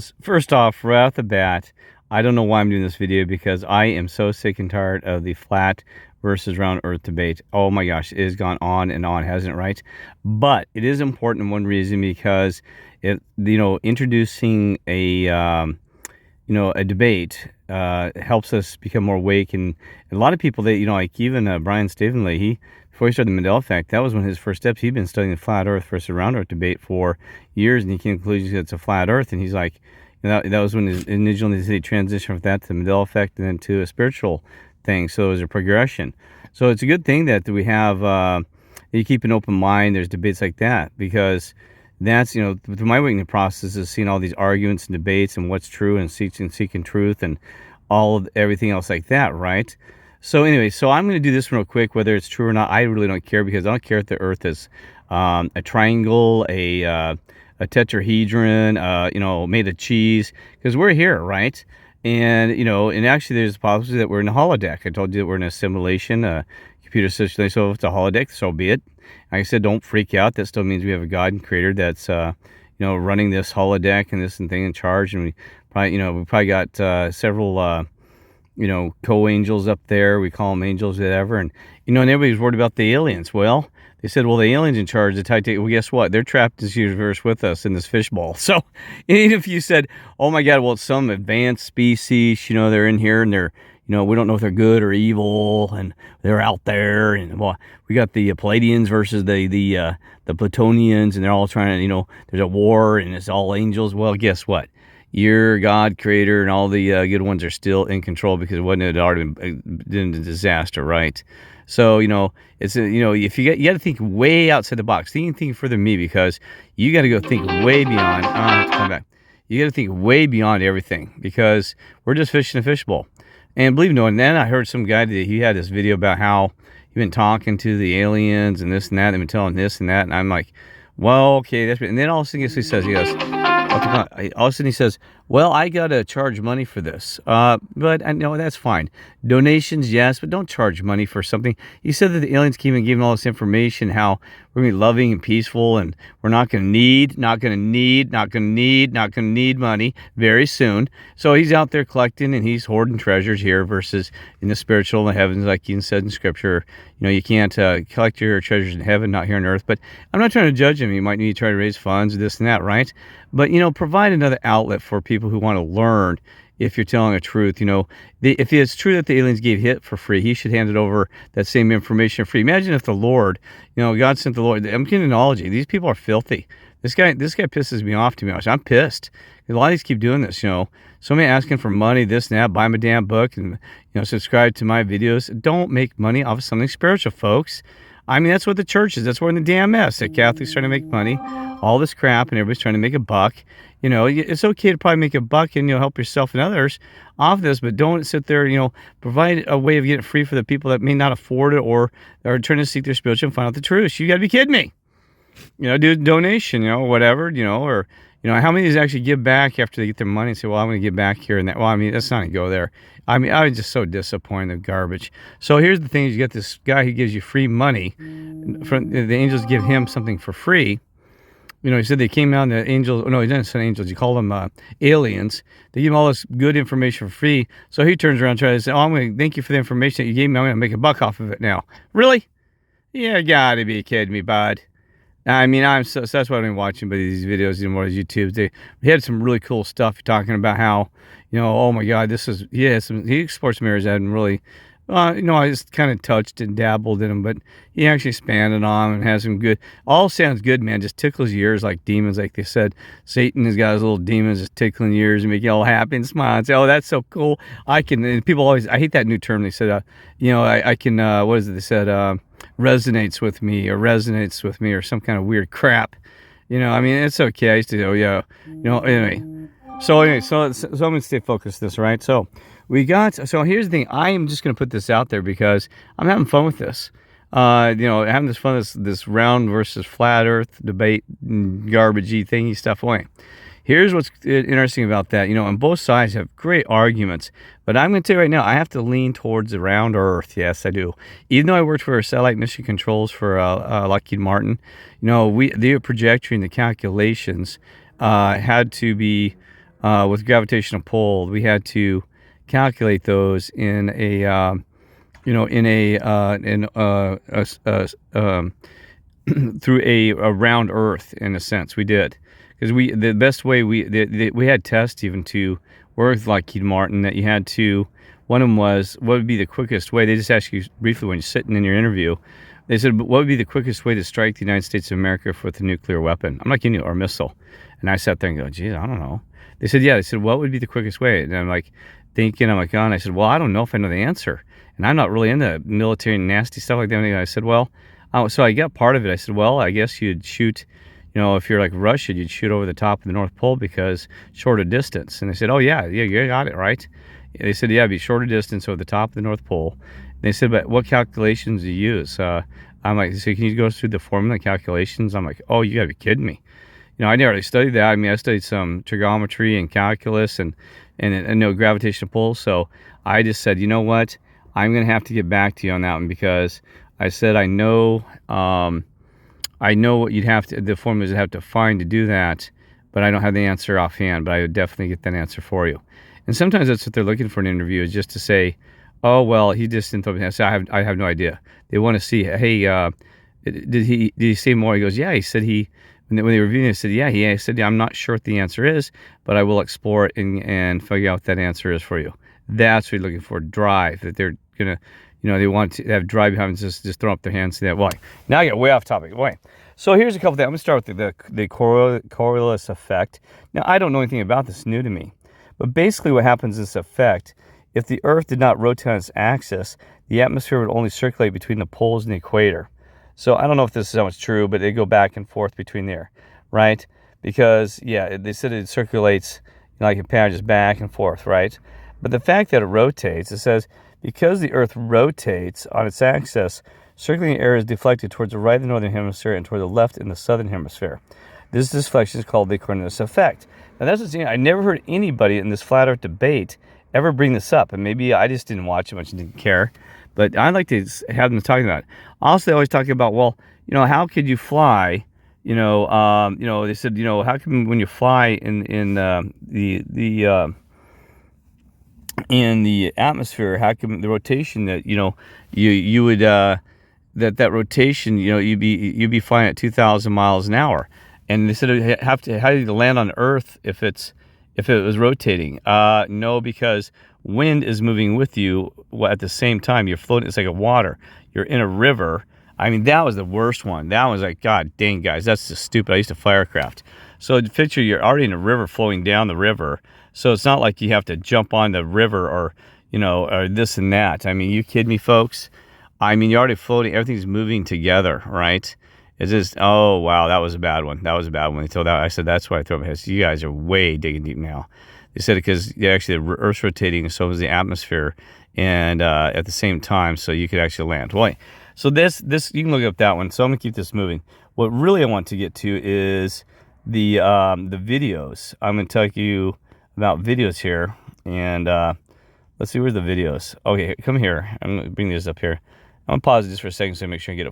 friends, first off, right off the bat, I don't know why I'm doing this video because I am so sick and tired of the flat versus round earth debate. Oh my gosh, it has gone on and on, hasn't it, right? But it is important in one reason because introducing a debate helps us become more awake. And a lot of people that, like even Brian Stavenley, before he started the Mandela Effect, that was one of his first steps. He'd been studying the flat earth versus round earth debate for years, and he came to the conclusion that it's a flat earth. And he's like, that was when his originally he transitioned from that to the Mandela Effect and then to a spiritual thing. So it was a progression. So it's a good thing that we have, you keep an open mind. There's debates like that, because that's, through my awakening process is seeing all these arguments and debates and what's true and seeking truth and everything else like that, right? So anyway, so I'm going to do this real quick, whether it's true or not. I really don't care, because I don't care if the earth is a triangle, a tetrahedron, made of cheese, because we're here, right? And, and actually there's a possibility that we're in a holodeck. I told you that we're in a simulation, a computer system. So if it's a holodeck, so be it. Like I said, don't freak out. That still means we have a God and creator that's, running this holodeck and this and thing in charge. And we probably got several, co-angels up there. We call them angels, whatever. And, and everybody's worried about the aliens. Well, they said, well, the aliens in charge of Titan. Well, guess what? They're trapped in this universe with us in this fishbowl. So even if you said, oh my God, well, it's some advanced species, they're in here and they're, we don't know if they're good or evil, and they're out there. And well, we got the Palladians versus the Plutonians, and they're all trying to, there's a war and it's all angels. Well, guess what? Your God, creator, and all the good ones are still in control, because it wasn't, it already been a disaster, right? So, it's, if you got to think way outside the box. Think further than me, because you got to go think way beyond. Come back. You got to think way beyond everything, because we're just fishing a fishbowl. And believe it or not, and then I heard some guy that he had this video about how he'd been talking to the aliens and this and that. They've been telling this and that. And I'm like, well, okay, that's. And then all of a sudden he says, all of a sudden he says, well, I got to charge money for this. But I know that's fine. Donations, yes, but don't charge money for something. He said that the aliens came and gave him all this information, how we're going to be loving and peaceful, and we're not going to need money very soon. So he's out there collecting, and he's hoarding treasures here, versus in the spiritual, in the heavens, like you said in scripture, you can't collect your treasures in heaven, not here on earth. But I'm not trying to judge him. You might need to try to raise funds, this and that, right? But, provide another outlet for people who want to learn. If you're telling the truth, if it's true that the aliens gave hit for free, he should hand it over, that same information free. Imagine if the Lord, God sent the Lord. I'm getting an analogy. These people are filthy. This guy pisses me off, to be honest. I'm pissed. A lot of these keep doing this, Somebody asking for money, this and that, buy my damn book, and, subscribe to my videos. Don't make money off of something spiritual, folks. I mean, that's what the church is. That's where in the damn mess. The Catholics trying to make money, all this crap, and everybody's trying to make a buck. It's okay to probably make a buck and, help yourself and others off this, but don't sit there, provide a way of getting it free for the people that may not afford it, or are trying to seek their spiritual and find out the truth. You got to be kidding me. Do a donation, whatever, or, how many of these actually give back after they get their money and say, well, I'm going to give back here and that. Well, I mean, that's not going to go there. I mean, I was just so disappointed in garbage. So here's the thing. You get this guy who gives you free money. From the angels give him something for free. He said they came out, and the angels, no, he didn't say angels, he called them aliens. They give him all this good information for free. So he turns around and tries to say, oh, I'm going to thank you for the information that you gave me. I'm going to make a buck off of it now. Really? You got to be kidding me, bud. I mean, so that's why I've been watching these videos, more of YouTube. They had some really cool stuff talking about how, oh my God, he explores some areas that hadn't really, I just kind of touched and dabbled in them, but he actually expanded on and has some good, all sounds good, man. Just tickles your ears like demons. Like they said, Satan has got his little demons just tickling your ears and make you all happy and smile and say, oh, that's so cool. And people always, I hate that new term. They said, I can, what is it? They said, resonates with me or some kind of weird crap. I mean, it's okay. I used to go, anyway. So I'm going to stay focused this, right? So here's the thing. I am just going to put this out there because I'm having fun with this. Having this fun, this round versus flat earth debate, garbagey thingy stuff away. Here's what's interesting about that. And both sides have great arguments. But I'm going to tell you right now, I have to lean towards the round earth. Yes, I do. Even though I worked for satellite mission controls for Lockheed Martin, the trajectory and the calculations had to be with gravitational pull. We had to calculate those in a through a round Earth, in a sense. We did, because the best way we had tests even to work like Keith Martin, that you had to. One of them was, what would be the quickest way? They just asked you briefly when you're sitting in your interview. They said, what would be the quickest way to strike the United States of America with a nuclear weapon? I'm not kidding you, or a missile. And I sat there and go, geez, I don't know. They said, yeah. They said, what would be the quickest way? And I'm like thinking, I'm like, oh, and I said, well, I don't know if I know the answer. And I'm not really into military and nasty stuff like that. And I said, well, so I got part of it. I said, well, I guess you'd shoot, if you're like Russia, you'd shoot over the top of the North Pole because shorter distance. And they said, oh, yeah, you got it right. They said, yeah, it'd be shorter distance over the top of the North Pole. And they said, but what calculations do you use? I'm like, so can you go through the formula calculations? I'm like, oh, you got to be kidding me. I never really studied that. I mean, I studied some trigonometry and calculus and no gravitational pull. So I just said, you know what? I'm going to have to get back to you on that one, because I said, I know what the formulas you'd have to find to do that, but I don't have the answer offhand, but I would definitely get that answer for you. And sometimes that's what they're looking for in an interview, is just to say, oh, well, he just didn't throw me. I have no idea. They want to see, hey, did he say more? He goes, yeah, he said when they reviewed it, he said, yeah, he said, yeah, I'm not sure what the answer is, but I will explore it and figure out what that answer is for you. That's what you're looking for, drive, that they're going to, they want to have drive behind them, just throw up their hands and say that. Boy, now I get way off topic. Boy. So here's a couple things. I'm going to start with the Coriolis effect. Now, I don't know anything about this, new to me. But basically what happens in this effect, if the Earth did not rotate on its axis, the atmosphere would only circulate between the poles and the equator. So I don't know if this is how much true, but they go back and forth between there, right? Because, yeah, they said it circulates, like it passes back and forth, right? But the fact that it rotates, it says, because the Earth rotates on its axis, circulating air is deflected towards the right of the northern hemisphere and toward the left in the southern hemisphere. This deflection is called the Coriolis effect. Now, that's what's, I never heard anybody in this flat Earth debate ever bring this up, and maybe I just didn't watch it much and didn't care. But I'd like to have them talking about it. Also, they always talk about, well, how could you fly? They said, how come when you fly in the atmosphere, how come the rotation that you would that rotation, you'd be flying at 2,000 miles an hour, and they said how do you land on Earth if it was rotating? No, because wind is moving with you at the same time. You're floating. It's like a water. You're in a river. I mean, that was the worst one. That was like, God dang, guys, that's just stupid. I used to fly aircraft. So picture you're already in a river flowing down the river. So it's not like you have to jump on the river or this and that. I mean, you kidding me, folks? I mean, you're already floating. Everything's moving together, right? It's just, oh, wow, that was a bad one. That was a bad one. They told that. I said, that's why I threw my head. So you guys are way digging deep now. They said it because actually the Earth's rotating, so is the atmosphere, and at the same time, so you could actually land. Well, so this you can look up that one. So I'm gonna keep this moving. What really I want to get to is the videos. I'm gonna tell you about videos here, and let's see, where's the videos? Okay, come here. I'm gonna bring these up here. I'm gonna pause it just for a second so I make sure I get it